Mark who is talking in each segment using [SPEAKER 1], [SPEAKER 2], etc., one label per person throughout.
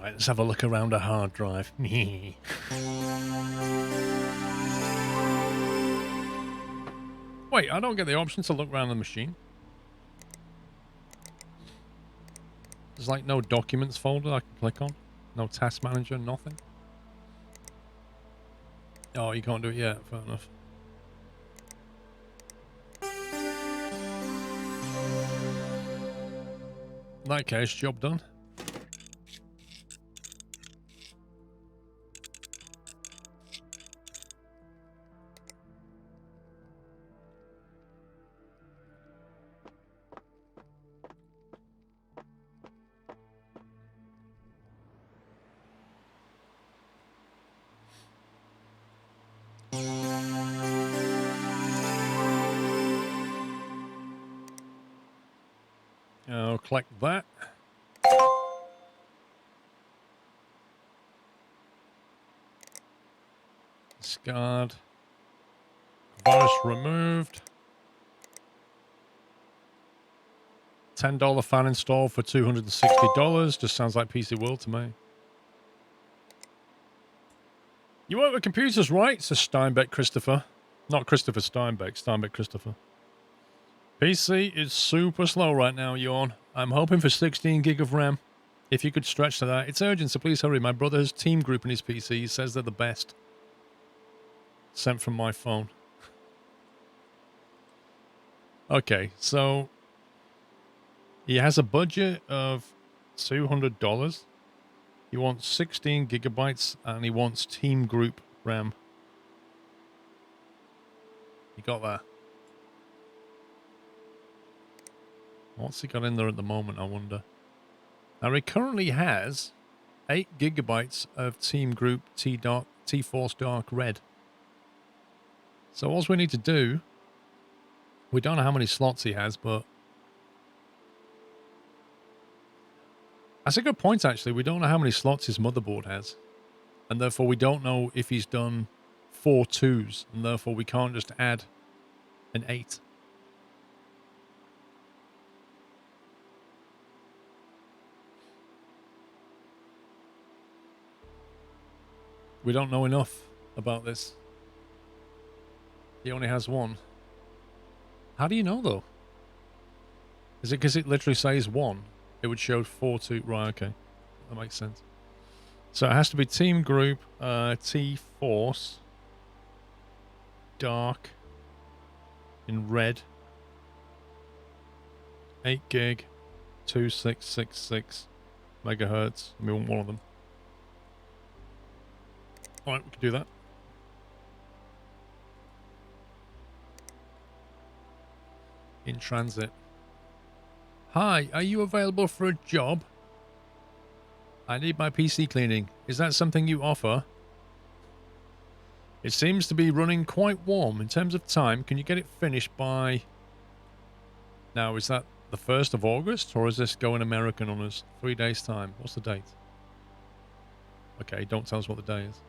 [SPEAKER 1] Right, let's have a look around a hard drive. Wait, I don't get the option to look around the machine. There's like no documents folder I can click on. No task manager, nothing. Oh, you can't do it yet. Fair enough. In that case, job done. I'll collect that. Discard. Virus removed. $10 fan installed for $260. Just sounds like PC World to me. You work with computers, right? Says Steinbeck Christopher. Not Christopher Steinbeck. Steinbeck Christopher. PC is super slow right now, Yawn. I'm hoping for 16 gig of RAM. If you could stretch to that. It's urgent, so please hurry. My brother has Team Group in his PC. He says they're the best. Sent from my phone. Okay, so he has a budget of $200. He wants 16 gigabytes and he wants Team Group RAM. You got that? What's he got in there at the moment, I wonder? Now, he currently has 8 gigabytes of Team Group T-Force Dark Red. So all we need to do, we don't know how many slots he has, but that's a good point, actually. We don't know how many slots his motherboard has. And therefore, we don't know if he's done 4 2s. And therefore, we can't just add an 8. We don't know enough about this. He only has 1. How do you know, though? Is it because it literally says 1? It would show 4 2. Right, okay. That makes sense. So it has to be Team Group, T-Force, Dark, in red, 8 gig, 2666 megahertz. We want one of them. Alright, we can do that. In transit. Hi, are you available for a job? I need my PC cleaning. Is that something you offer? It seems to be running quite warm. In terms of time, can you get it finished by... Now, is that the 1st of August? Or is this going American on us? 3 days' time. What's the date? Okay, don't tell us what the day is.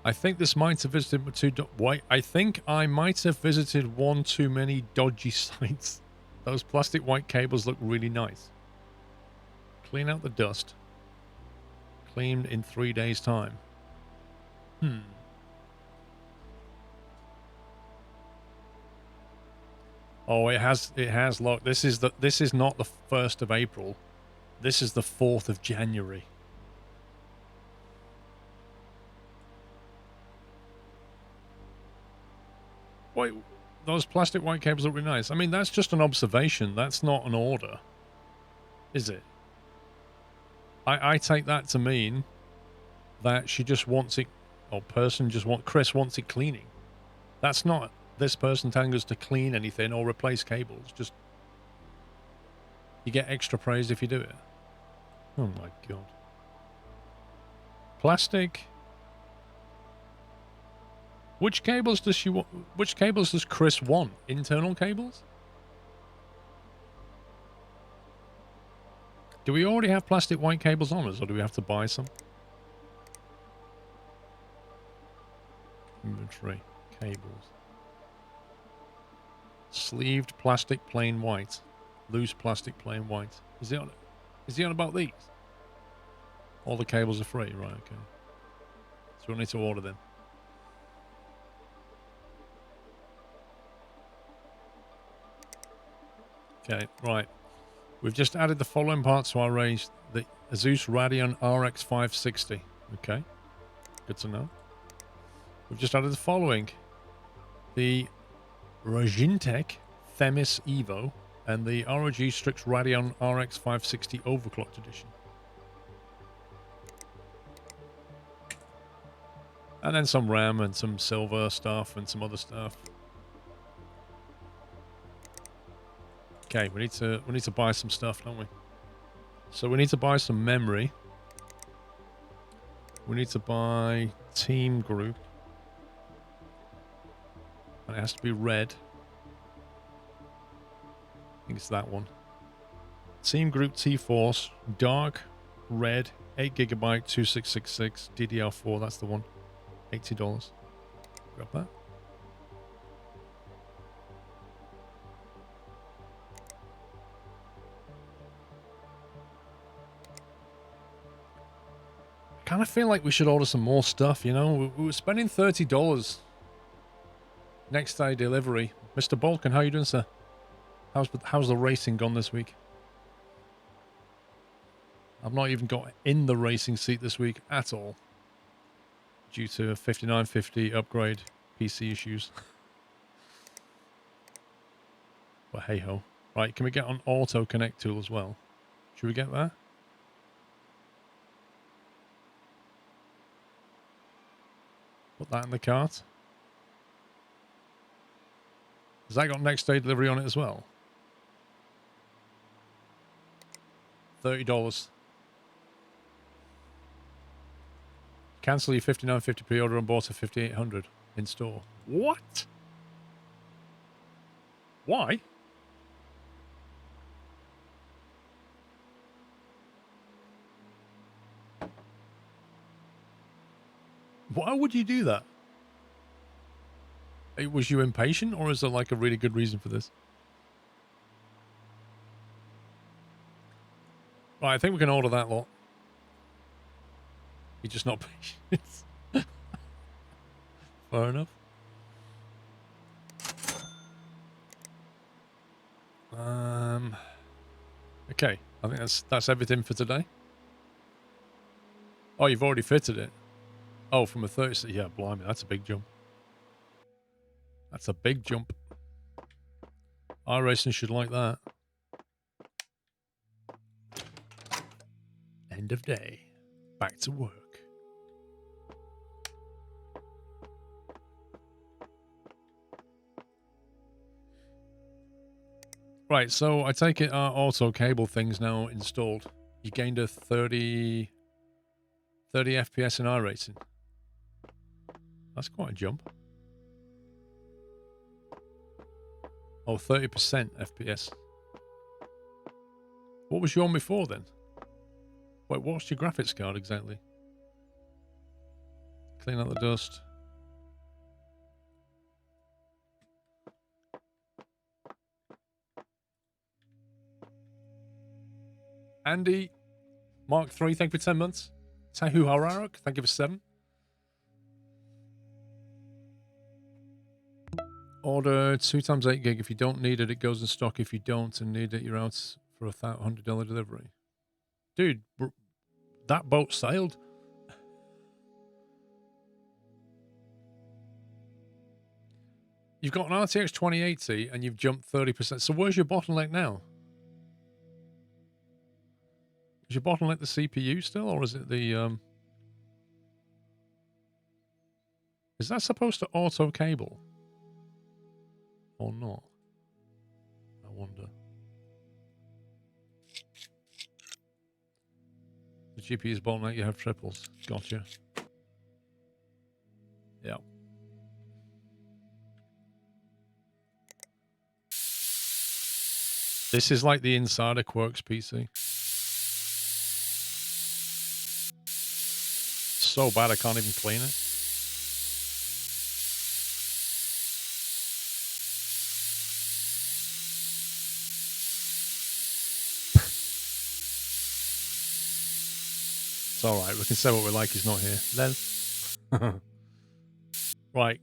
[SPEAKER 1] I think this might have visited two... Wait, I think I might have visited one too many dodgy sites. Those plastic white cables look really nice. Clean out the dust. Cleaned in 3 days' time. Oh, it has locked. This is not the 1st of April. This is the 4th of January. Wait, those plastic white cables look really nice. I mean, that's just an observation. That's not an order. Is it? I take that to mean that she just wants it, or Chris wants it cleaning. That's not this person telling us to clean anything or replace cables. Just, you get extra praise if you do it. Oh my god. Plastic. Which cables does she want? Which cables does Chris want? Internal cables? Do we already have plastic white cables on us, or do we have to buy some? Inventory. Cables. Sleeved plastic plain white. Loose plastic plain white. Is it on? Is he on about these? All the cables are free, right? Okay. So we'll need to order them. Okay, right. We've just added the following parts to our range. The Asus Radeon RX 560. Okay, good to know. We've just added the following. The Rogintech Themis Evo and the ROG Strix Radeon RX 560 Overclocked Edition. And then some RAM and some silver stuff and some other stuff. Okay, we need to buy some stuff, don't we? So we need to buy some memory. We need to buy Team Group. And it has to be red. I think it's that one. Team Group T-Force, dark, red, 8GB, 2666, DDR4, that's the one. $80. Grab that. I kind of feel like we should order some more stuff, you know? We were spending $30 next day delivery. Mr. Balkan, how are you doing, sir? How's the racing gone this week? I've not even got in the racing seat this week at all. Due to a 5950 upgrade PC issues. But hey ho. Right, can we get on Auto Connect tool as well? Should we get that? Put that in the cart. Has that got next day delivery on it as well? $30. Cancel your 5950 pre-order and bought a 5800 in store. What? Why? Why would you do that? Was you impatient, or is there like a really good reason for this? Right, I think we can order that lot. You're just not patient. Fair enough. Okay, I think that's everything for today. Oh, you've already fitted it. Oh, from a 30, yeah, blimey, that's a big jump. That's a big jump. iRacing should like that. End of day. Back to work. Right, so I take it our auto cable thing's now installed. You gained a 30 FPS in iRacing. That's quite a jump. Oh, 30% FPS. What was you on before then? Wait, what's your graphics card exactly? Clean out the dust. Andy, Mark 3, thank you for 10 months. Tahu Hararok, thank you for 7. Order 2 times 8 gig. If you don't need it, it goes in stock. If you don't and need it, you're out for a $100 delivery. Dude, that boat sailed. You've got an RTX 2080 and you've jumped 30%. So where's your bottleneck now? Is your bottleneck the CPU still, or is it the... Is that supposed to auto cable? Or not? I wonder. The GPU's bottleneck, you have triples. Gotcha. Yeah. This is like the Insider Quirks PC. So bad I can't even clean it. It's alright, we can say what we like, he's not here. Then. Right.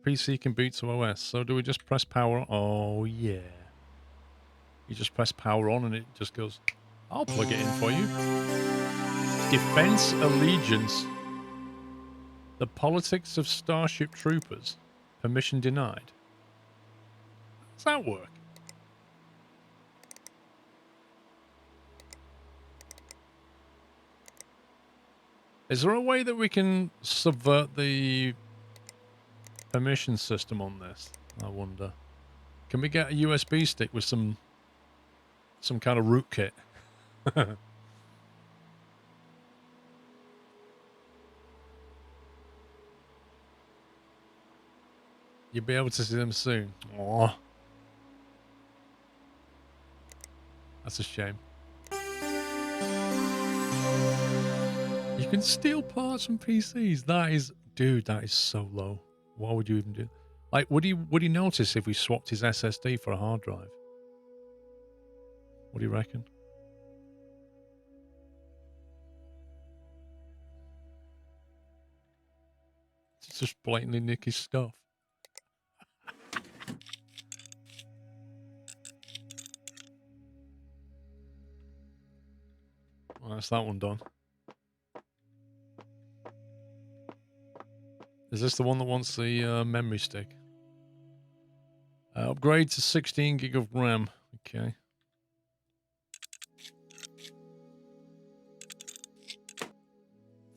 [SPEAKER 1] PC can boot to OS. So do we just press power on? Oh, yeah. You just press power on and it just goes, I'll plug it in for you. Defense Allegiance. The politics of Starship Troopers. Permission denied. How does that work? Is there a way that we can subvert the permission system on this? I wonder. Can we get a USB stick with some kind of rootkit? You'll be able to see them soon. Aww. That's a shame. You can steal parts from PCs. That is, dude, that is so low. Why would you even do? Like, would he notice if we swapped his SSD for a hard drive? What do you reckon? It's just blatantly nick his stuff. Well, that's that one done. Is this the one that wants the memory stick? Upgrade to 16 gig of RAM. Okay.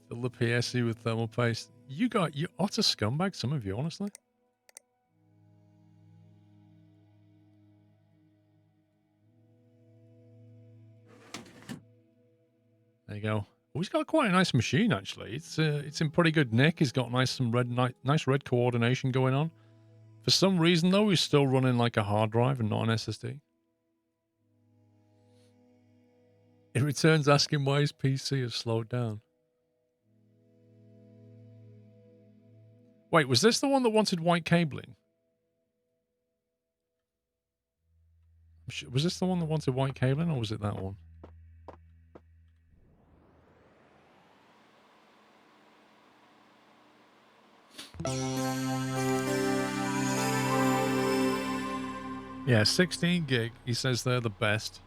[SPEAKER 1] Fill the PSC with thermal paste. You utter scumbag, some of you, honestly. There you go. Oh, he's got quite a nice machine, actually. It's in pretty good nick. He's got nice red coordination going on. For some reason, though, he's still running like a hard drive and not an SSD. It returns asking why his PC has slowed down. Wait, was this the one that wanted white cabling? Was this the one that wanted white cabling, or was it that one? Yeah, 16 gig. He says they're the best.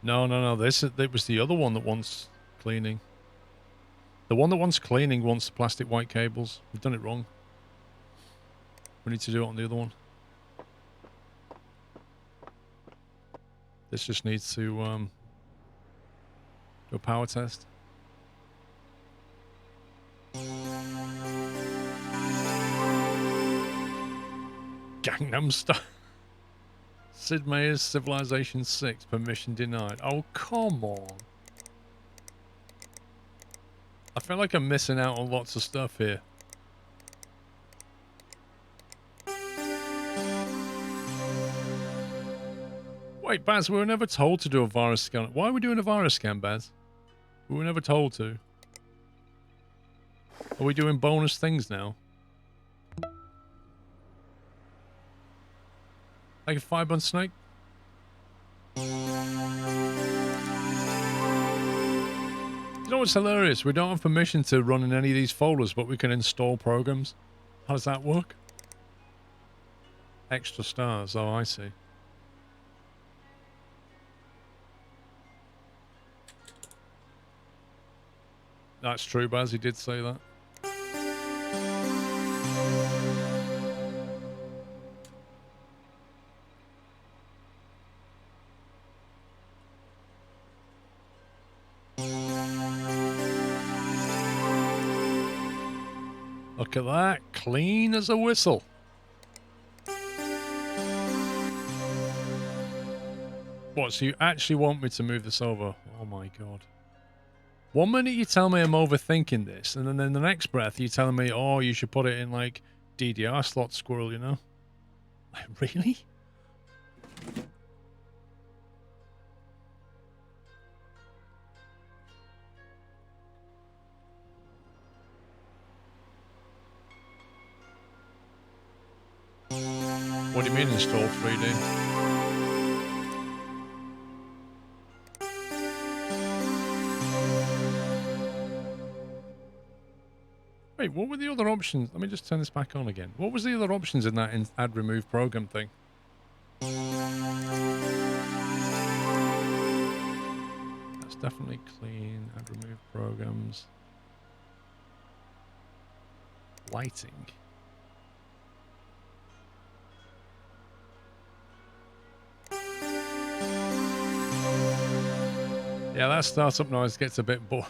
[SPEAKER 1] No. It was the other one that wants cleaning. The one that wants cleaning wants the plastic white cables. We've done it wrong. We need to do it on the other one. This just needs to do a power test. Gangnam Style. Sid Meier's Civilization 6, permission denied. Oh, come on. I feel like I'm missing out on lots of stuff here. Wait, Baz, we were never told to do a virus scan. Why are we doing a virus scan, Baz? We were never told to. Are we doing bonus things now? Like a 5-month snake? You know what's hilarious? We don't have permission to run in any of these folders, but we can install programs. How does that work? Extra stars. Oh, I see. That's true, Baz. He did say that. Look at that. Clean as a whistle. What, so you actually want me to move this over? Oh my god. One minute you tell me I'm overthinking this, and then in the next breath you're telling me, oh, you should put it in, like, DDR slot, Squirrel, you know? Like, really? What do you mean install 3D? Wait, what were the other options? Let me just turn this back on again. What was the other options in that add remove program thing? That's definitely clean. Add remove programs. Lighting. Yeah, that startup noise gets a bit bored.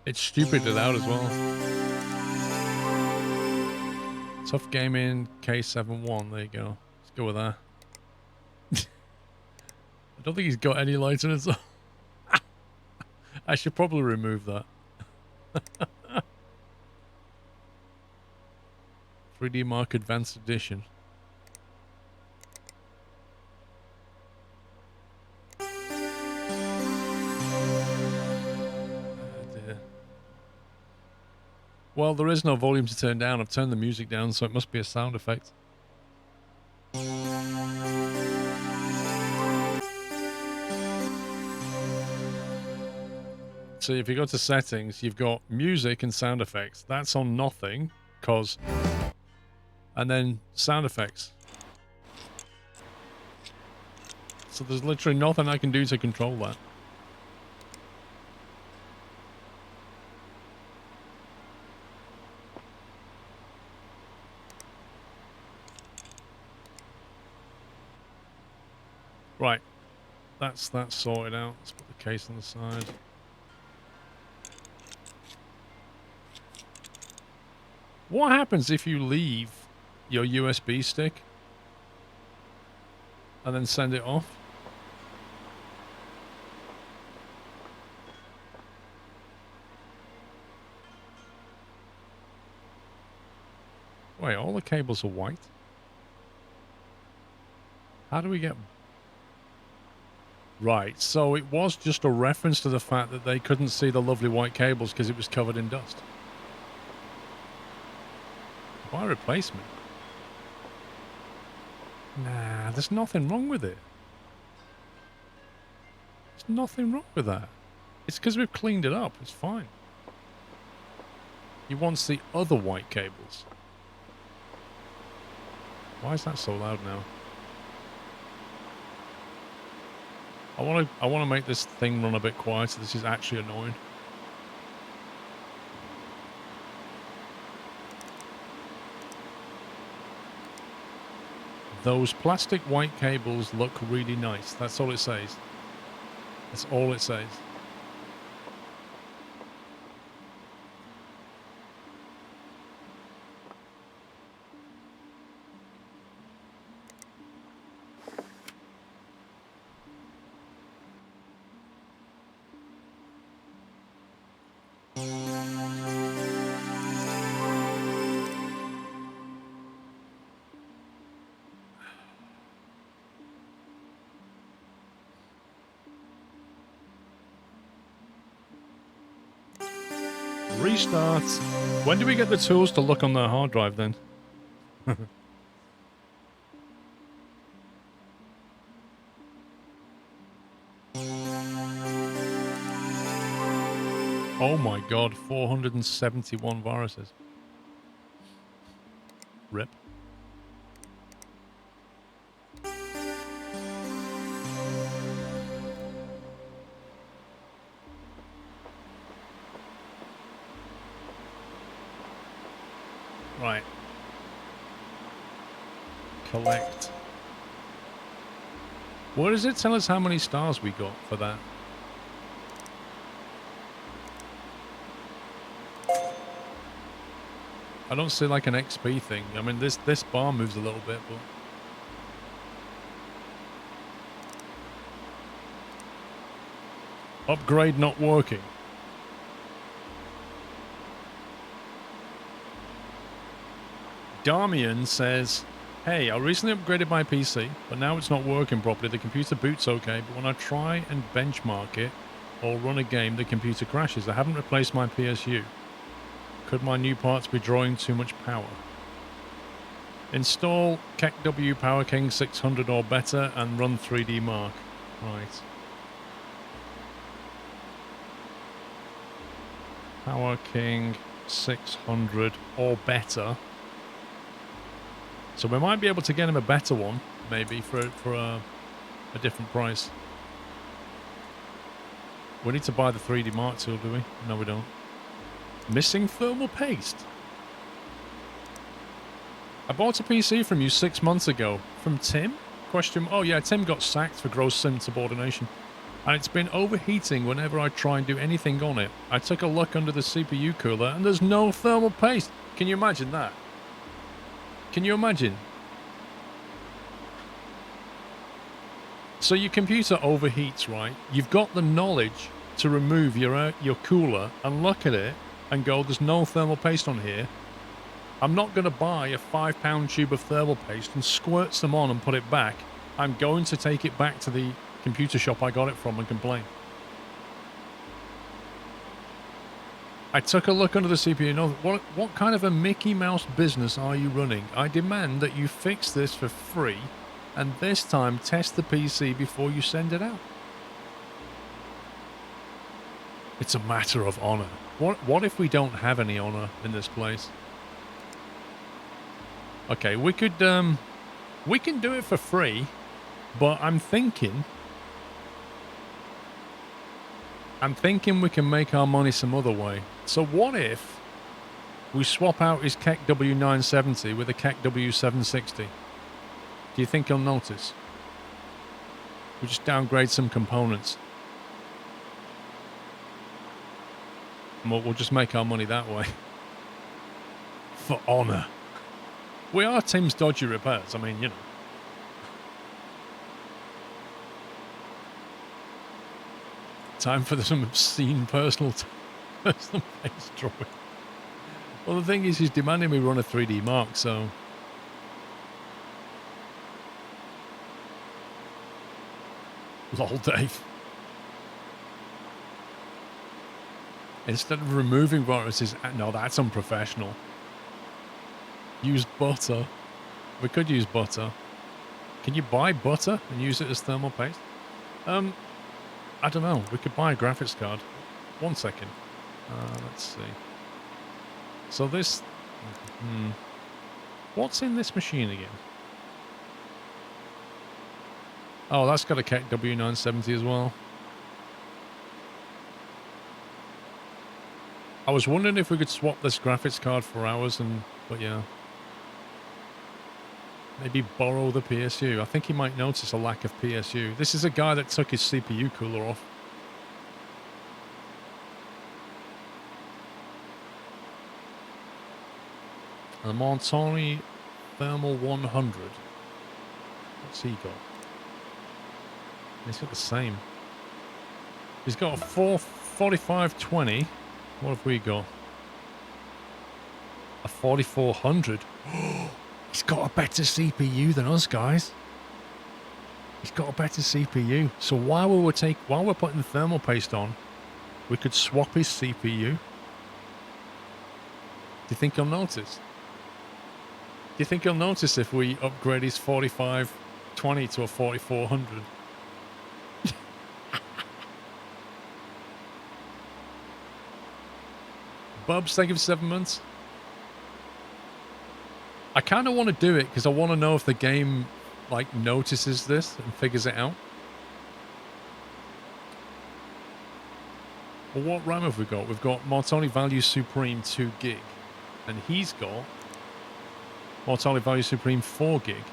[SPEAKER 1] It's stupid loud as well. Tough Gaming K71. There you go. Let's go with that. I don't think he's got any lights in it. So I should probably remove that. 3D Mark Advanced Edition. Well, there is no volume to turn down. I've turned the music down, so it must be a sound effect. So if you go to settings, you've got music and sound effects. That's on nothing, cause... And then sound effects. So there's literally nothing I can do to control that. Right, that's sorted out. Let's put the case on the side. What happens if you leave your USB stick and then send it off? Wait, all the cables are white? How do we get... Right, so it was just a reference to the fact that they couldn't see the lovely white cables because it was covered in dust. Why replacement? Nah, there's nothing wrong with it. There's nothing wrong with that. It's because we've cleaned it up. It's fine. He wants the other white cables. Why is that so loud now? I want to make this thing run a bit quieter. This is actually annoying. Those plastic white cables look really nice. That's all it says. That's all it says. Restart. When do we get the tools to look on the hard drive then? Oh my god, 471 viruses. Rip. Right. Collect. What does it tell us how many stars we got for that? I don't see like an XP thing. I mean, this bar moves a little bit, but... Upgrade not working. Damian says, hey, I recently upgraded my PC, but now it's not working properly. The computer boots okay, but when I try and benchmark it or run a game, the computer crashes. I haven't replaced my PSU. Could my new parts be drawing too much power? Install KEKW Power King 600 or better and run 3D Mark. Right. Power King 600 or better. So we might be able to get him a better one, maybe, for a different price. We need to buy the 3D Mark tool, do we? No, we don't. Missing thermal paste. I bought a PC from you 6 months ago. From Tim? Question. Oh yeah, Tim got sacked for gross insubordination. And it's been overheating whenever I try and do anything on it. I took a look under the CPU cooler and there's no thermal paste. Can you imagine that? Can you imagine? So your computer overheats, right? You've got the knowledge to remove your cooler and look at it and go, there's no thermal paste on here. I'm not going to buy a £5 tube of thermal paste and squirt some on and put it back. I'm going to take it back to the computer shop I got it from and complain. I took a look under the CPU. No, what kind of a Mickey Mouse business are you running? I demand that you fix this for free and this time test the PC before you send it out. It's a matter of honor. What if we don't have any honor in this place? Okay, we can do it for free, but I'm thinking we can make our money some other way. So what if we swap out his Keck W970 with a Keck W760? Do you think he'll notice? We just downgrade some components. And we'll just make our money that way. For honor. We are Tim's Dodgy Repairs. I mean, you know. Time for some obscene personal face drawing. Well, the thing is, he's demanding me run a 3D Mark, so... Lol, Dave. Instead of removing viruses... No, that's unprofessional. Use butter. We could use butter. Can you buy butter and use it as thermal paste? I don't know. We could buy a graphics card. 1 second. Let's see. So this... What's in this machine again? Oh, that's got a Keck W970 as well. I was wondering if we could swap this graphics card for ours and... But yeah. Maybe borrow the PSU. I think he might notice a lack of PSU. This is a guy that took his CPU cooler off. A Montoni Thermal 100. What's he got? He's got the same. He's got a 4520. What have we got? A 4400. He's got a better CPU than us, guys. He's got a better CPU. So while we're putting the thermal paste on, we could swap his CPU. Do you think he'll notice? Do you think he'll notice if we upgrade his 4520 to a 4400? Bubs, thank you for 7 months. I kind of want to do it because I want to know if the game like notices this and figures it out. Well, what RAM have we got? We've got Martoni Value Supreme 2 gig, and he's got Martoni Value Supreme 4 gig.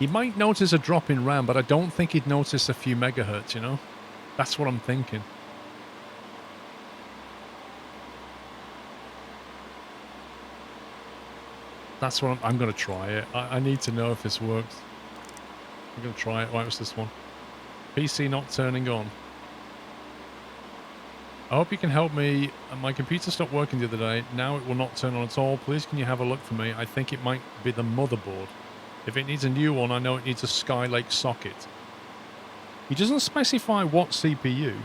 [SPEAKER 1] He might notice a drop in RAM, but I don't think he'd notice a few megahertz, you know? That's what I'm thinking. That's what I'm going to try it. I need to know if this works. I'm going to try it. Why was this one? PC not turning on. I hope you can help me. My computer stopped working the other day. Now it will not turn on at all. Please can you have a look for me? I think it might be the motherboard. If it needs a new one, I know it needs a Skylake socket. He doesn't specify what CPU.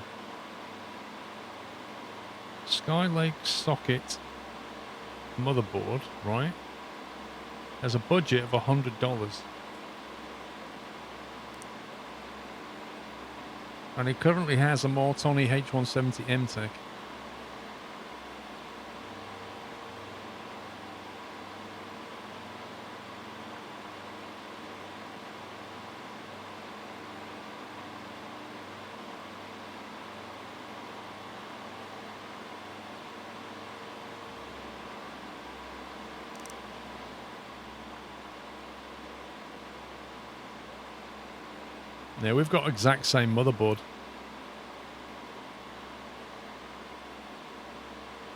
[SPEAKER 1] Skylake socket motherboard, right? There's a budget of $100. And he currently has a Mortoni H170 MTech. Yeah, we've got exact same motherboard.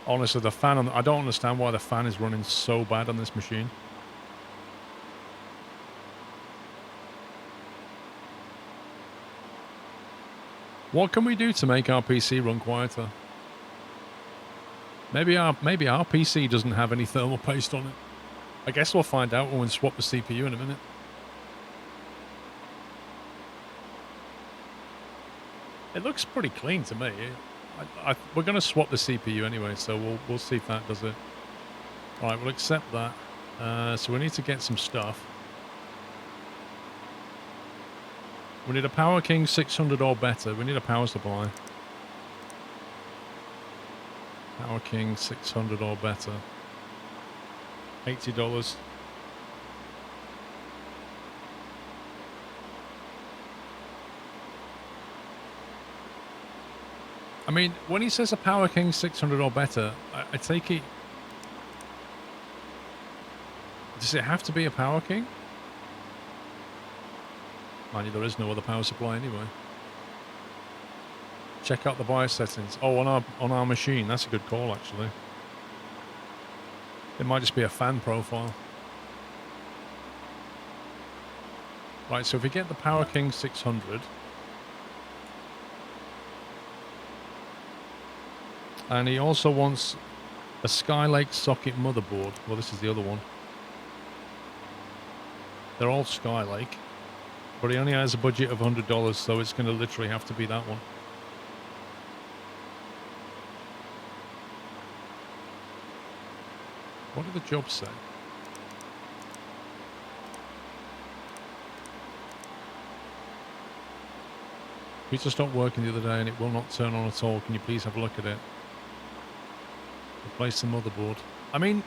[SPEAKER 1] Honestly, the fan on... I don't understand why the fan is running so bad on this machine. What can we do to make our PC run quieter? Maybe our PC doesn't have any thermal paste on it. I guess we'll find out when we swap the CPU in a minute. It looks pretty clean to me. We're going to swap the CPU anyway, so we'll see if that does it. All right, we'll accept that. So we need to get some stuff. We need a Power King 600 or better. We need a power supply. Power King 600 or better. $80. I mean, when he says a Power King 600 or better, I take it... Does it have to be a Power King? Mind you, there is no other power supply anyway. Check out the BIOS settings. Oh, on our machine. That's a good call, actually. It might just be a fan profile. Right, so if we get the Power King 600... And he also wants a Skylake socket motherboard. Well, this is the other one. They're all Skylake. But he only has a budget of $100, so it's going to literally have to be that one. What did the job say? Pizza stopped working the other day and it will not turn on at all. Can you please have a look at it? Replace the motherboard. I mean,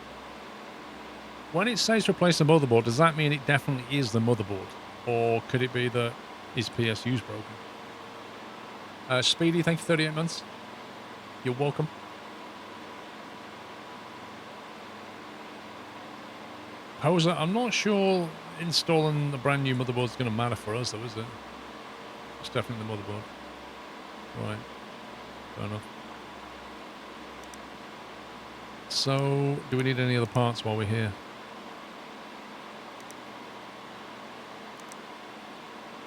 [SPEAKER 1] when it says replace the motherboard, does that mean it definitely is the motherboard? Or could it be that his PSU's broken? Speedy, thank you, 38 months. You're welcome. Poser, I'm not sure installing the brand new motherboard is going to matter for us, though, is it? It's definitely the motherboard. Right. Fair enough. So, do we need any other parts while we're here?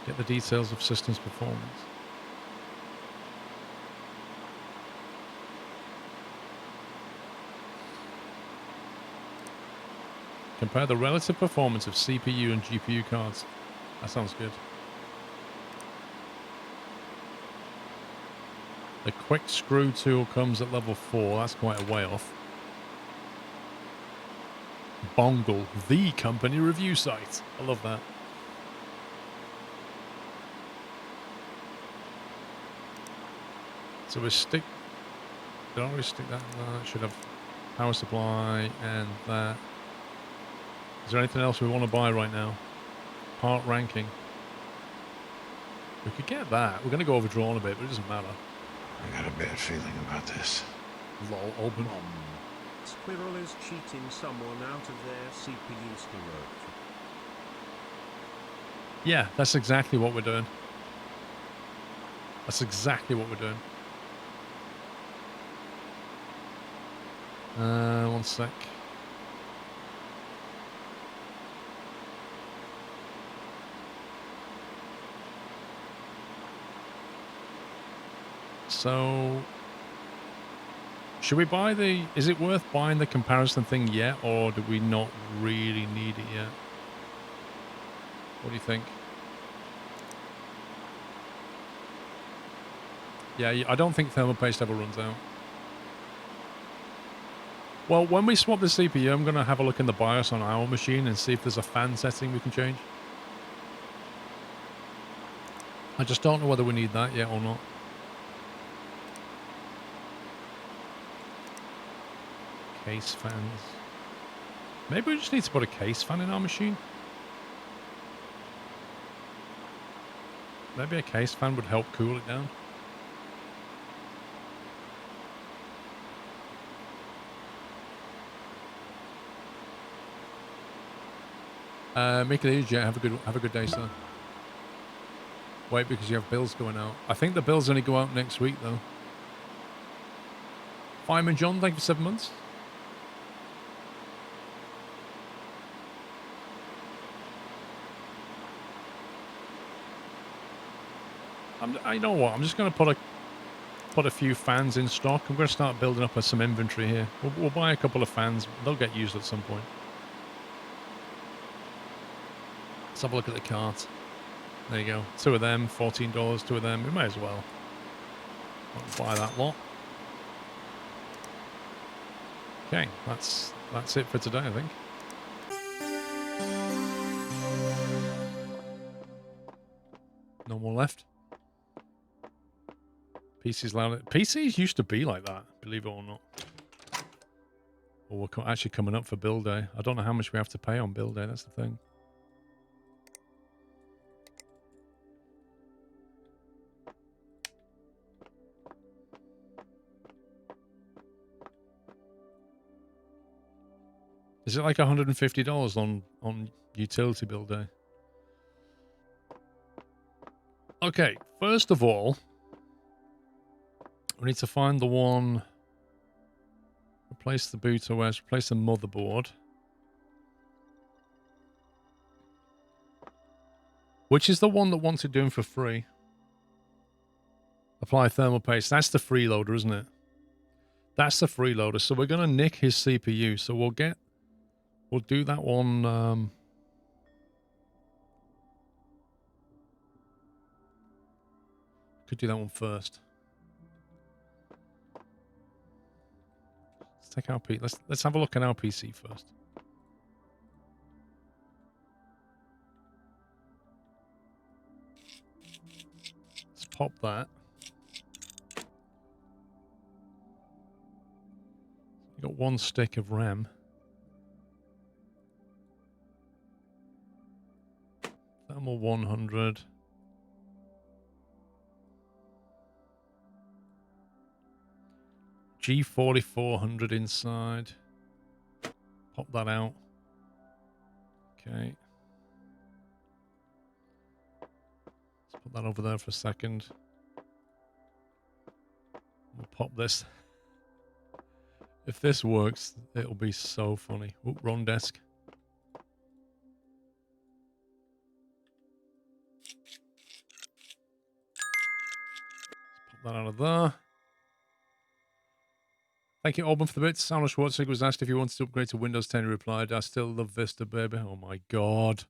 [SPEAKER 1] Get the details of systems performance. Compare the relative performance of CPU and GPU cards. That sounds good. The quick screw tool comes at level 4. That's quite a way off. Bongle, the company review site. I love that. So we stick... Don't we stick that in there? Should have power supply and that. Is there anything else we want to buy right now? Part ranking. We could get that. We're going to go overdrawn a bit, but it doesn't matter.
[SPEAKER 2] I got a bad feeling about this.
[SPEAKER 1] Lol, open.
[SPEAKER 3] Squirrel is cheating someone out of their CPU storage.
[SPEAKER 1] Yeah, that's exactly what we're doing. That's exactly what we're doing. One sec. So, should we buy the... Is it worth buying the comparison thing yet, or do we not really need it yet? What do you think? Yeah, I don't think thermal paste ever runs out. Well, when we swap the CPU, I'm going to have a look in the BIOS on our machine and see if there's a fan setting we can change. I just don't know whether we need that yet or not. Case fans. Maybe we just need to put a case fan in our machine. Maybe a case fan would help cool it down. Make it easy. Have a good day, sir. Wait, because you have bills going out. I think the bills only go out next week, though. Fireman John, thank you for 7 months. I know what, I'm just going to put a few fans in stock. I'm going to start building up some inventory here. We'll buy a couple of fans. They'll get used at some point. Let's have a look at the cart. There you go. 2 of them, $14. 2 of them. We may as well. I'll buy that lot. Okay, that's it for today, I think. No more left. PC's loud. PCs used to be like that, believe it or not. Well, we're actually coming up for build day. I don't know how much we have to pay on build day. That's the thing. Is it like $150 on utility bill day? Okay, first of all, we need to find the one. Replace the boot OS, replace the motherboard. Which is the one that wants it doing for free? Apply thermal paste. That's the freeloader, isn't it? That's the freeloader. So we're going to nick his CPU. So we'll do that one. Could do that one first. Let's take our PC. Let's have a look at our PC first. Let's pop that. You got 1 stick of RAM. Thermal 100. G4400 inside. Pop that out. Okay. Let's put that over there for a second. We'll pop this. If this works, it'll be so funny. Oop, wrong desk. Let's pop that out of there. Thank you, Auburn, for the bits. Arnold Schwarzenegger was asked if he wanted to upgrade to Windows 10. He replied, I still love Vista, baby. Oh my god.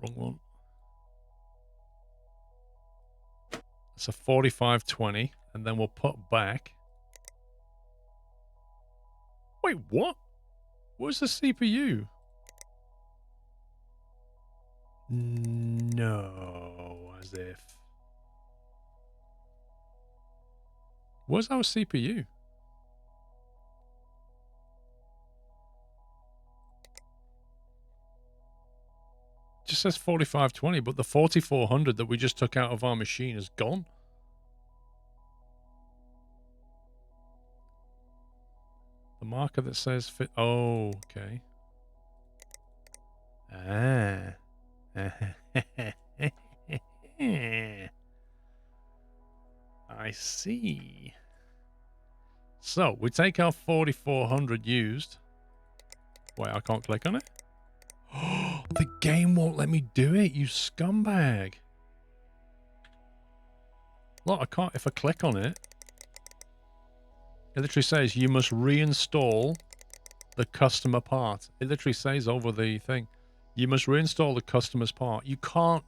[SPEAKER 1] Wrong one. It's a 4520, and then we'll put back. Wait, what? Where's the CPU? No, as if. Where's our CPU? Just says 4520, but the 4400 that we just took out of our machine is gone. The marker that says fit. Oh, okay. Ah. I see. So we take our 4400 used. Wait, I can't click on it. The game won't let me do it, you scumbag. Look, I can't. If I click on it, it literally says you must reinstall the customer part. It literally says over the thing, you must reinstall the customer's part. You can't.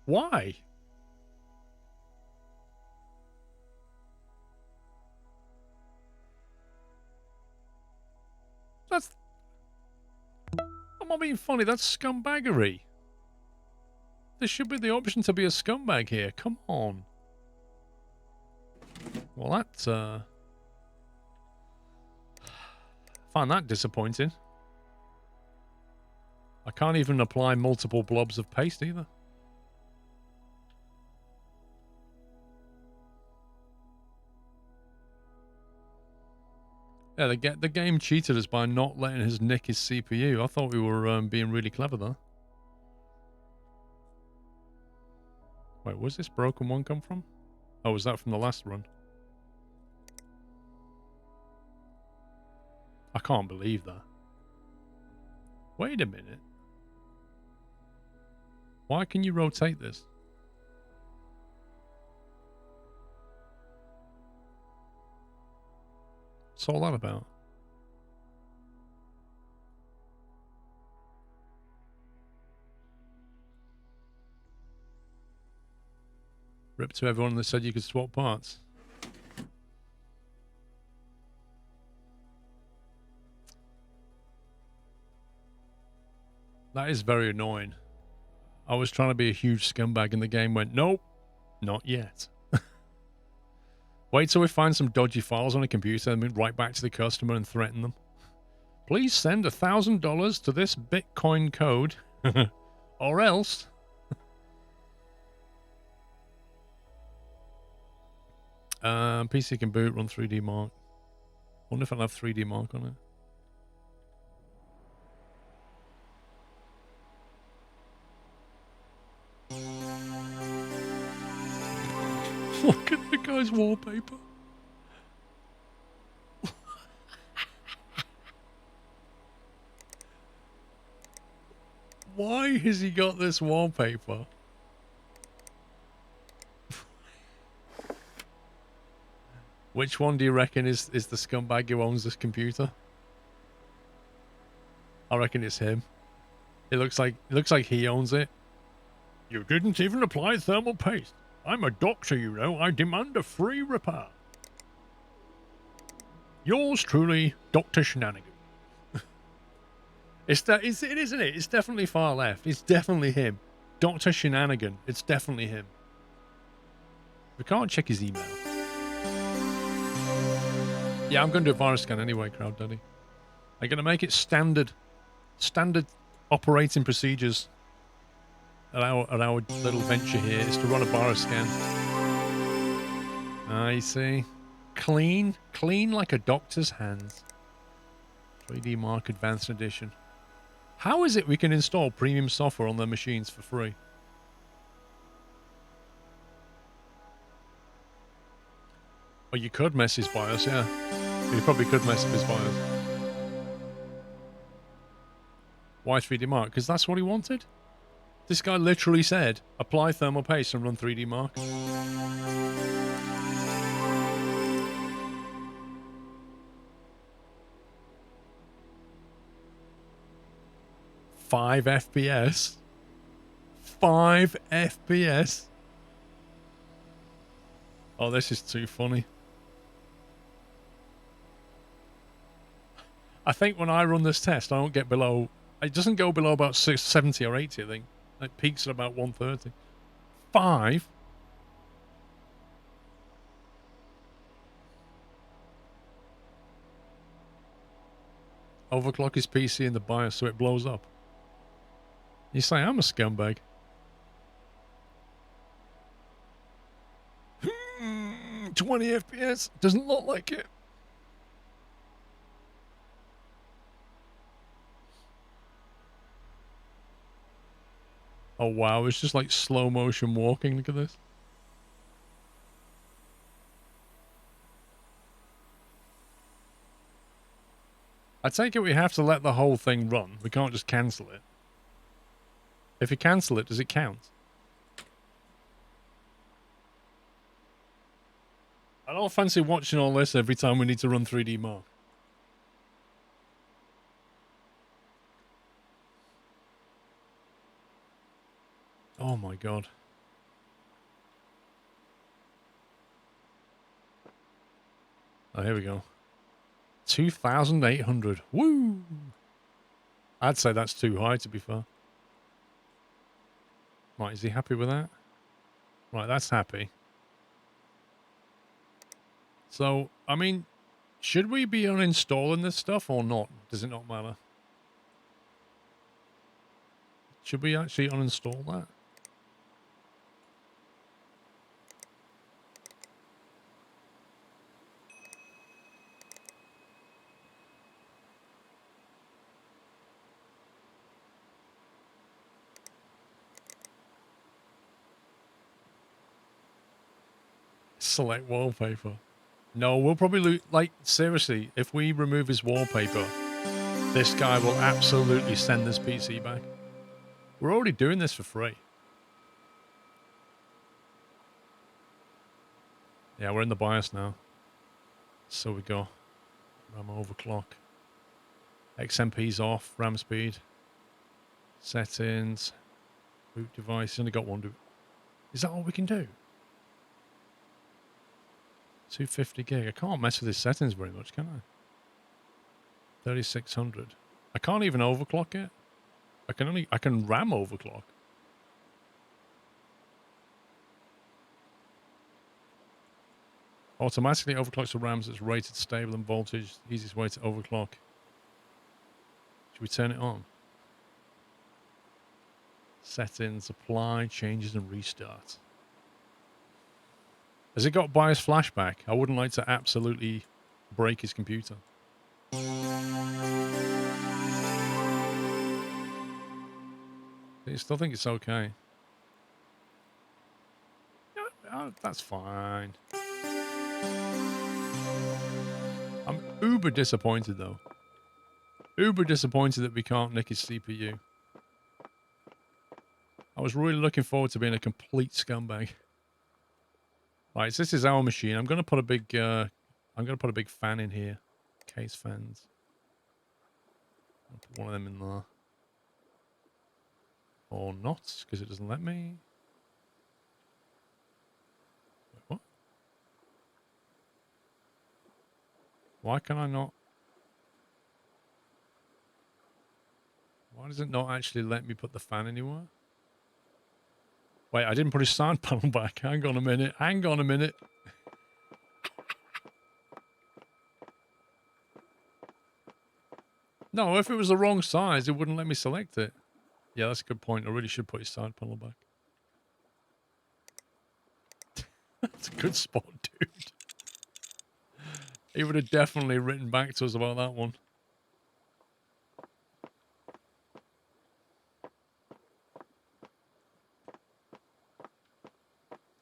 [SPEAKER 1] Why? That's... I'm not being funny. That's scumbaggery. There should be the option to be a scumbag here. Come on. Well, that's... I find that disappointing. I can't even apply multiple blobs of paste either. Yeah, the game cheated us by not letting us nick his CPU. I thought we were being really clever there. Wait, where's this broken one come from? Oh, was that from the last run? I can't believe that. Wait a minute. Why can you rotate this? What's all that about? Rip to everyone that said you could swap parts. That is very annoying. I was trying to be a huge scumbag and the game went, nope, not yet. Wait till we find some dodgy files on a computer and write back to the customer and threaten them. Please send $1,000 to this Bitcoin code or else. PC can boot, run 3D Mark. Wonder if I'll have 3D Mark on it. Look at the guy's wallpaper. Why has he got this wallpaper? Which one do you reckon is the scumbag who owns this computer? I reckon it's him. It looks like he owns it. You didn't even apply thermal paste. I'm a doctor, you know. I demand a free repair. Yours truly, Dr. Shenanigan. It isn't it? It's definitely far left. It's definitely him. Dr. Shenanigan. It's definitely him. We can't check his email. Yeah, I'm going to do a virus scan anyway, Crowd Daddy. I'm going to make it standard operating procedures at our little venture here is to run a virus scan. I see. Clean like a doctor's hands. 3D Mark Advanced Edition. How is it we can install premium software on their machines for free? Well, you could mess his BIOS, yeah. You probably could mess up his BIOS. Why 3D Mark? Because that's what he wanted? This guy literally said, apply thermal paste and run 3D Mark. Five FPS? 5 FPS? Oh, this is too funny. I think when I run this test, I don't get below... It doesn't go below about 70 or 80, I think. It peaks at about 130. 5? Overclock his PC in the BIOS so it blows up. You say I'm a scumbag. 20 FPS? Doesn't look like it. Oh wow, it's just like slow motion walking. Look at this. I take it we have to let the whole thing run. We can't just cancel it. If you cancel it, does it count? I don't fancy watching all this every time we need to run 3D Mark. Oh my god. Oh, here we go. 2,800. Woo! I'd say that's too high, to be fair. Right, is he happy with that? Right, that's happy. So, I mean, should we be uninstalling this stuff or not? Does it not matter? Should we actually uninstall that? Select wallpaper. No, we'll probably like, seriously, if we remove his wallpaper, this guy will absolutely send this PC back. We're already doing this for free. Yeah, we're in the BIOS now. So we go. RAM overclock. XMP's off. RAM speed. Settings. Boot device. Only got one. Is that all we can do? 250 gig. I can't mess with his settings very much, can I? 3600. I can't even overclock it. I can RAM overclock. Automatically overclocks the RAMs that's rated stable and voltage. Easiest way to overclock. Should we turn it on? Settings, apply, changes and restart. Has it got BIOS flashback? I wouldn't like to absolutely break his computer. I still think it's okay. Yeah, that's fine. I'm uber disappointed though. Uber disappointed that we can't nick his CPU. I was really looking forward to being a complete scumbag. Right, so this is our machine. I'm gonna put a big fan in here. Case fans. I'll put one of them in there. Or not, because it doesn't let me. Wait, what? Why can I not? Why does it not actually let me put the fan anywhere? Wait, I didn't put his sound panel back. Hang on a minute. Hang on a minute. No, if it was the wrong size, it wouldn't let me select it. Yeah, that's a good point. I really should put his side panel back. That's a good spot, dude. He would have definitely written back to us about that one.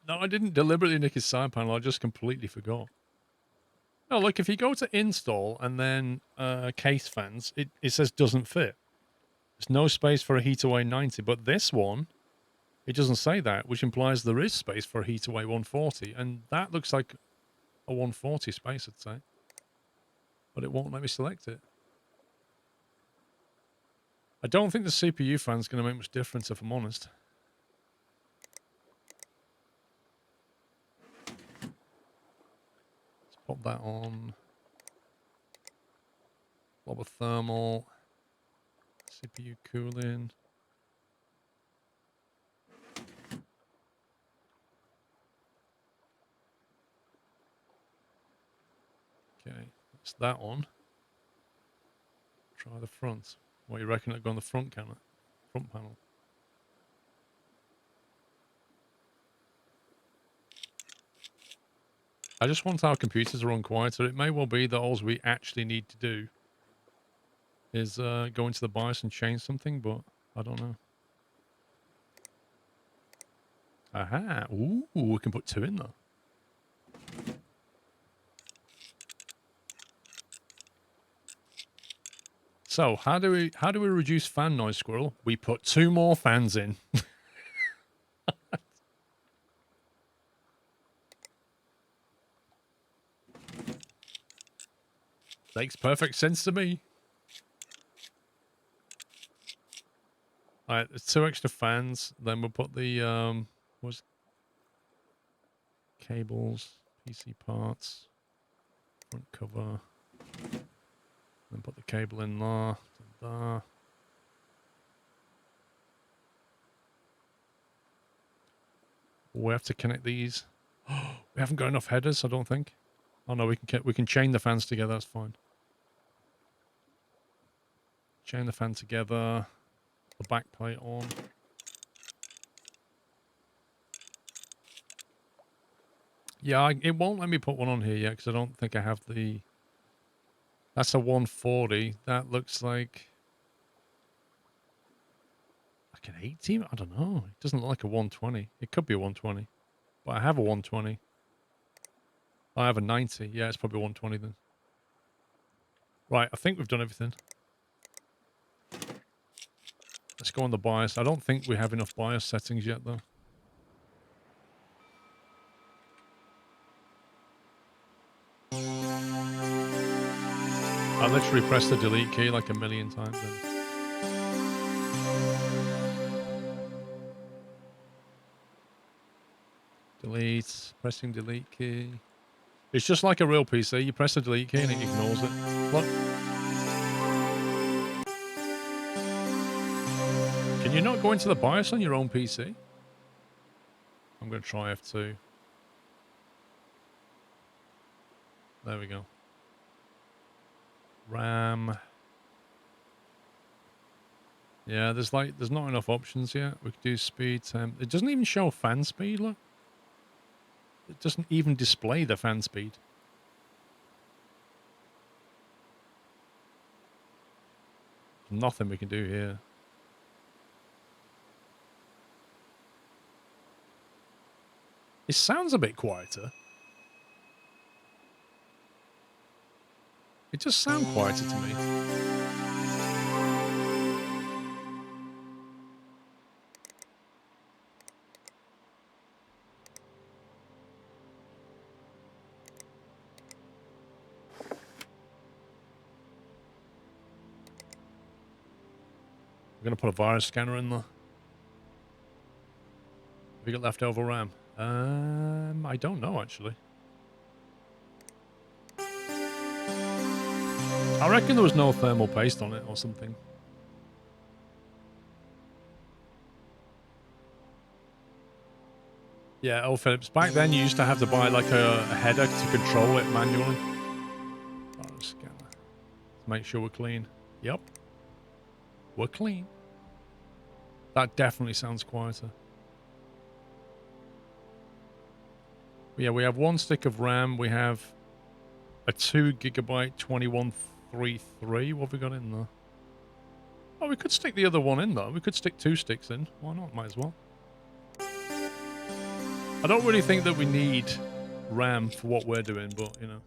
[SPEAKER 1] No, I didn't deliberately nick his side panel. I just completely forgot. No, look, if you go to install and then case fans, it says doesn't fit. There's no space for a Heataway 90, but this one, it doesn't say that, which implies there is space for a Heataway 140, and that looks like a 140 space, I'd say. But it won't let me select it. I don't think the CPU fan's going to make much difference, if I'm honest. Let's pop that on. Blob of thermal. CPU cooling. Okay, that's that on. Try the front. What do you reckon it'll go on the front panel? Front panel. I just want our computers to run quieter. It may well be that all we actually need to do is go into the BIOS and change something, but I don't know. Aha! Ooh, we can put two in there. So how do we reduce fan noise, Squirrel? We put two more fans in. Makes perfect sense to me. Alright, there's two extra fans. Then we'll put the what's cables, PC parts, front cover. Then put the cable in there. There. We have to connect these. We haven't got enough headers, I don't think. Oh no, we can chain the fans together. That's fine. Chain the fan together. The back plate on. Yeah, it won't let me put one on here yet because I don't think I have the. That's a 140. That looks like an 18. I don't know. It doesn't look like a 120. It could be a 120, but I have a 120. I have a 90. Yeah, it's probably 120 then. Right, I think we've done everything. Let's go on the BIOS. I don't think we have enough BIOS settings yet, though. I literally pressed the delete key like a million times. Delete, pressing delete key. It's just like a real PC. You press the delete key and it ignores it. Look. Can you not go into the BIOS on your own PC? I'm going to try F2. There we go. RAM. Yeah, there's not enough options yet. We could do speed temp. It doesn't even show fan speed, look. It doesn't even display the fan speed. Nothing we can do here. It sounds a bit quieter. It does sound quieter to me. I'm going to put a virus scanner in there. Have you got leftover RAM? I don't know, actually. I reckon there was no thermal paste on it or something. Yeah, oh, Phillips. Back then, you used to have to buy like a header to control it manually. Virus scanner. Let's make sure we're clean. Yep. We're clean. That definitely sounds quieter. Yeah, we have one stick of RAM. We have a 2 gigabyte 2133. What have we got in there? Oh, we could stick the other one in though. We could stick 2 sticks in. Why not? Might as well. I don't really think that we need RAM for what we're doing, but you know.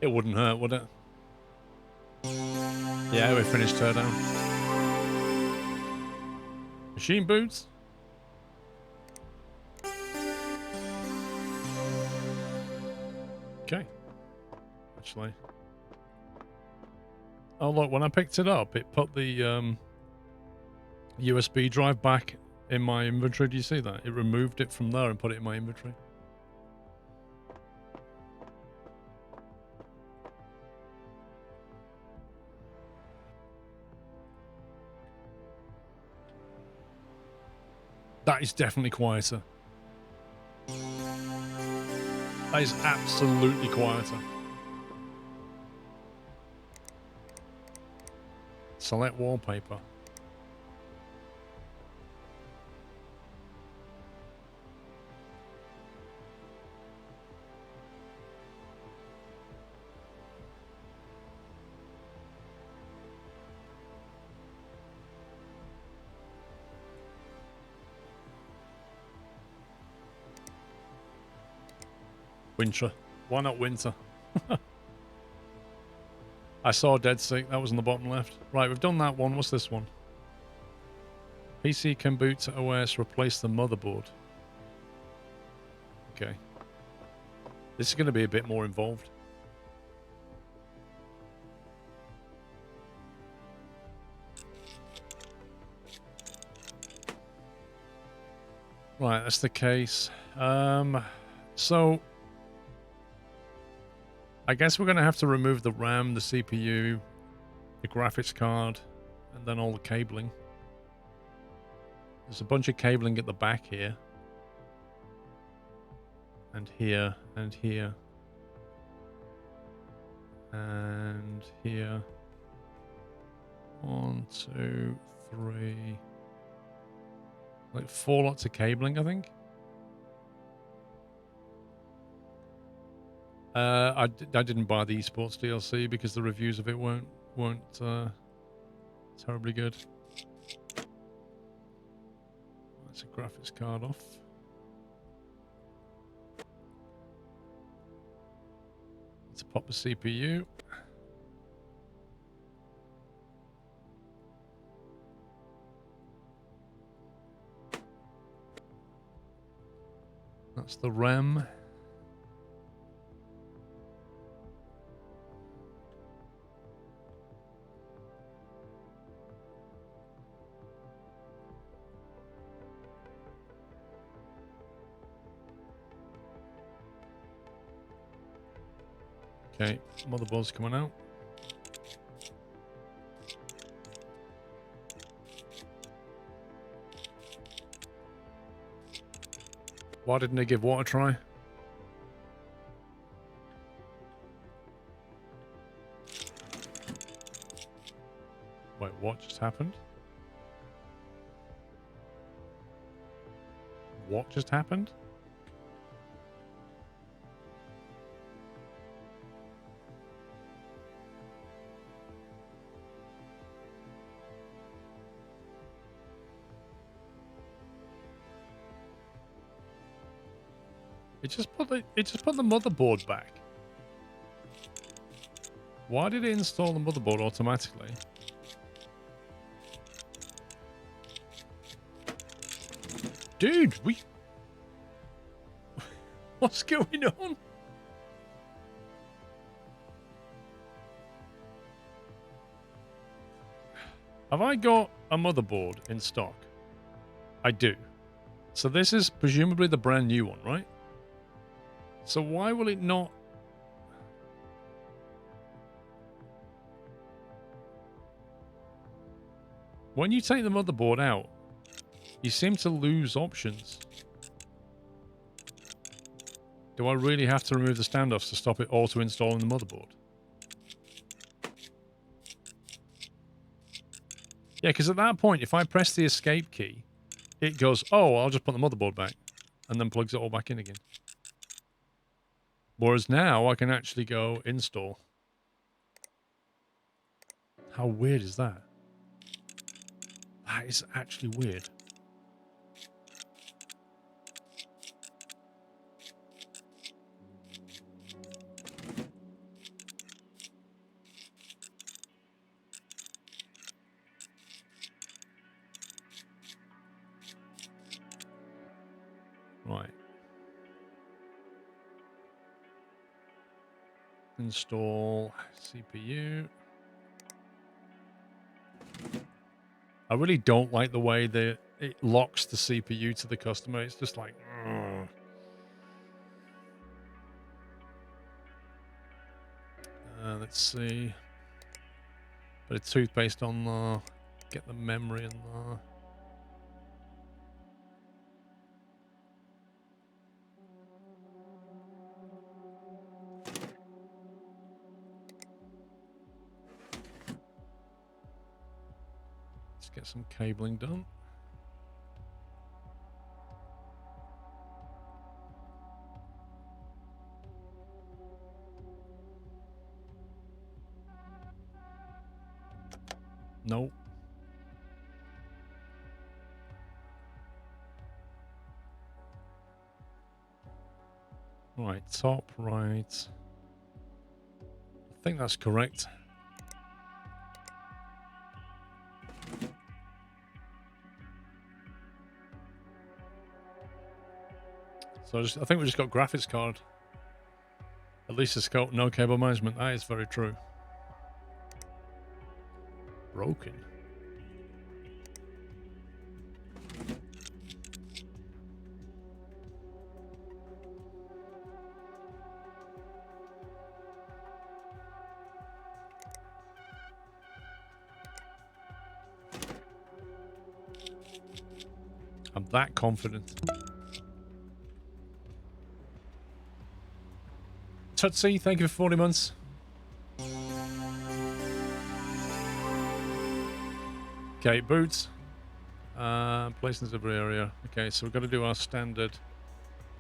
[SPEAKER 1] It wouldn't hurt, would it? Yeah, we finished her down. Machine boots? Okay. Actually. Oh, look, when I picked it up, it put the USB drive back in my inventory. Do you see that? It removed it from there and put it in my inventory. That is definitely quieter. That is absolutely quieter. Select wallpaper. Winter. Why not winter? I saw Dead Sick. That was on the bottom left. Right, we've done that one. What's this one? PC can boot to OS, replace the motherboard. Okay. This is going to be a bit more involved. Right, that's the case. So I guess we're going to have to remove the RAM, the CPU, the graphics card, and then all the cabling. There's a bunch of cabling at the back here. And here, and here. And here. 1, 2, 3. Like 4 lots of cabling, I think. I didn't buy the esports DLC because the reviews of it weren't terribly good. That's a graphics card off. Let's pop the CPU. That's the RAM. Okay, motherboard's coming out. Why didn't they give water a try? Wait, what just happened? What just happened? It just put the motherboard back. Why did it install the motherboard automatically? Dude, what's going on? Have I got a motherboard in stock? I do. So this is presumably the brand new one, right? So why will it not? When you take the motherboard out, you seem to lose options. Do I really have to remove the standoffs to stop it auto-installing the motherboard? Yeah, because at that point, if I press the escape key, it goes, oh, I'll just put the motherboard back, and then plugs it all back in again. Whereas now, I can actually go install. How weird is that? That is actually weird. Right. Install CPU. I really don't like the way that it locks the CPU to the customer. It's just like, let's see. Bit of toothpaste on there. Get the memory in there. Let's get some cabling done. Nope. Right, top right. I think that's correct. So I think we just got graphics card. At least it's got no cable management. That is very true. Broken. I'm that confident. Tootsie, thank you for 40 months. Okay, boots. Place in the area. Okay, so we've got to do our standard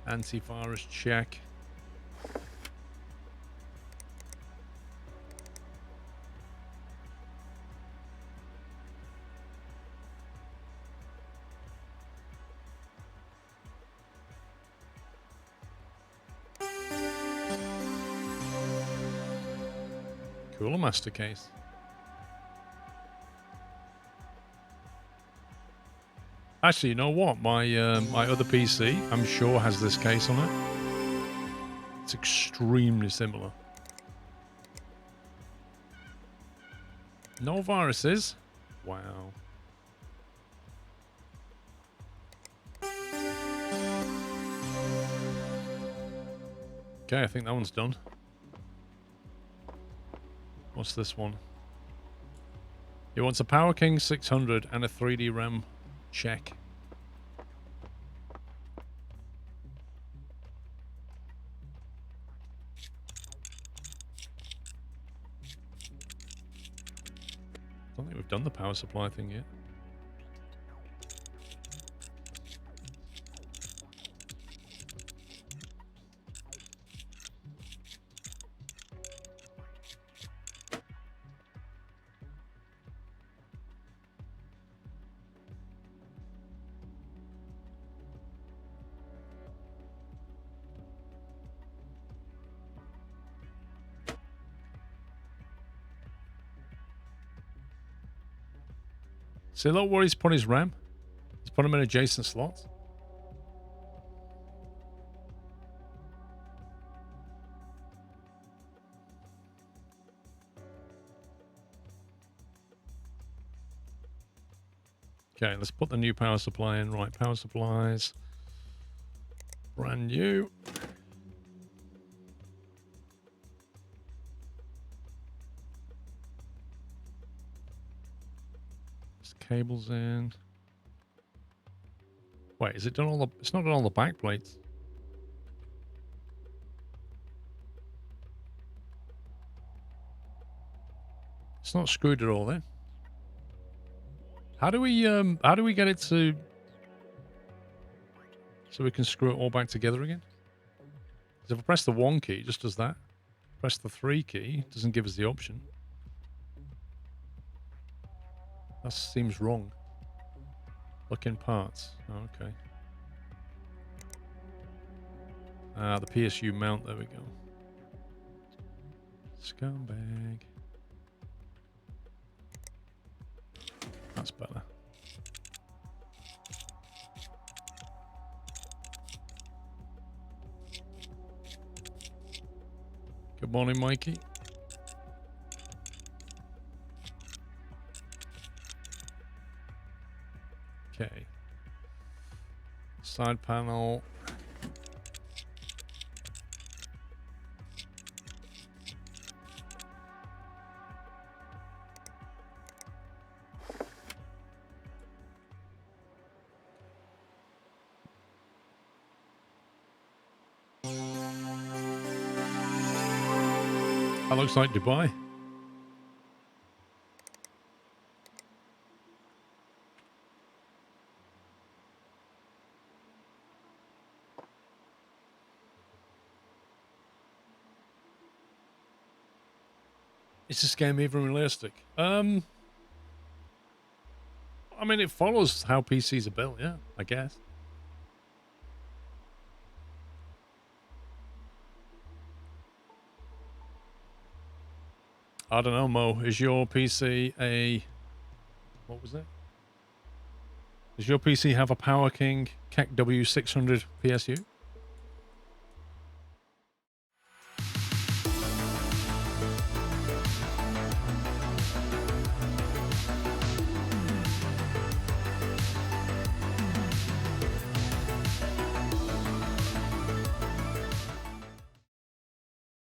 [SPEAKER 1] antivirus check. Cooler master case. Actually, you know what? My my other PC, I'm sure, has this case on it. It's extremely similar. No viruses. Wow. Okay, I think that one's done. What's this one? He wants a Power King 600 and a 3D RAM check. I don't think we've done the power supply thing yet. See, look where he's put his RAM. He's put them in adjacent slots. Okay, let's put the new power supply in. Right, power supplies. Brand new. Cables in. Wait, is it done all the... It's not done all the back plates. It's not screwed at all then. How do we get it to... So we can screw it all back together again? Because if I press the 1 key, it just does that. Press the 3 key, it doesn't give us the option. That seems wrong. Look in parts. Oh, okay. The PSU mount. There we go. Scumbag. That's better. Good morning, Mikey. Okay. Side panel. That looks like Dubai. Is this game even realistic? I mean, it follows how PCs are built, yeah, I guess. I don't know, Mo. Is your PC a... What was it? Does your PC have a Power King KEC W600 PSU?